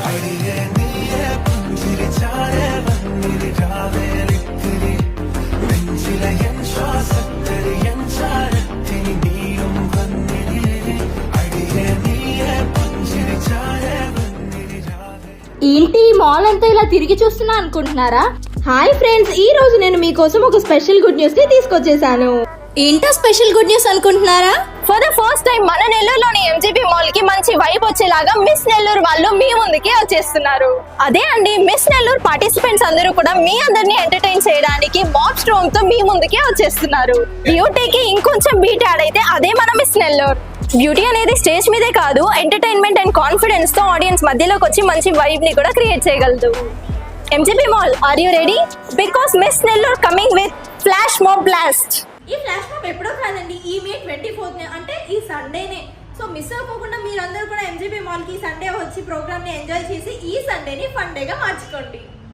ఏంటి మాల్ అంతా ఇలా తిరిగి చూస్తున్నా అనుకుంటున్నారా? హాయ్ ఫ్రెండ్స్, ఈ రోజు నేను మీకోసం ఒక స్పెషల్ గుడ్ న్యూస్ ని తీసుకొచ్చేసాను. ఏంటో స్పెషల్ గుడ్ న్యూస్ అనుకుంటున్నారా? ఫర్ ద ఫస్ట్ టైం మన నెల్లూరులోని ఎంజీబీ మాల్ కి మంచి వైబ్ వచ్చేలాగా మిస్ నెల్లూరు వాళ్ళు మీ ముందుకే వచ్చేస్తున్నారు. అదే అండి, మిస్ నెల్లూరు పార్టిసిపెంట్స్ అందరూ కూడా మీ అందరినీ ఎంటర్టైన్ చేయడానికి మాప్ స్ట్రోమ్ తో మీ ముందుకే వచ్చేస్తున్నారు. బ్యూటీకి ఇంకొంచెం బీట్ యాడ్ అయితే అదే మన మిస్ నెల్లూరు. బ్యూటీ అనేది స్టేజ్ మీదే కాదు, ఎంటర్టైన్మెంట్ అండ్ కాన్ఫిడెన్స్ తో ఆడియన్స్ మధ్యలోకి వచ్చి మంచి వైబ్ ని కూడా క్రియేట్ చేయగలదు. MGB mall, are you ready? Because Miss Nellore coming with flash mob blast. ఈ ఫ్లాష్ మాబ్ ఎప్పుడో కాదండి, ఈ మే 24th అంటే ఈ సండేనే. సో మిస్ అవ్వకుండా మీరందరూ కూడా ఎంజీబీ మాల్ కి సండే వచ్చి ప్రోగ్రామ్ ని ఎంజాయ్ చేసి ఈ సండేని ఫన్ డేగా మార్చుకోండి.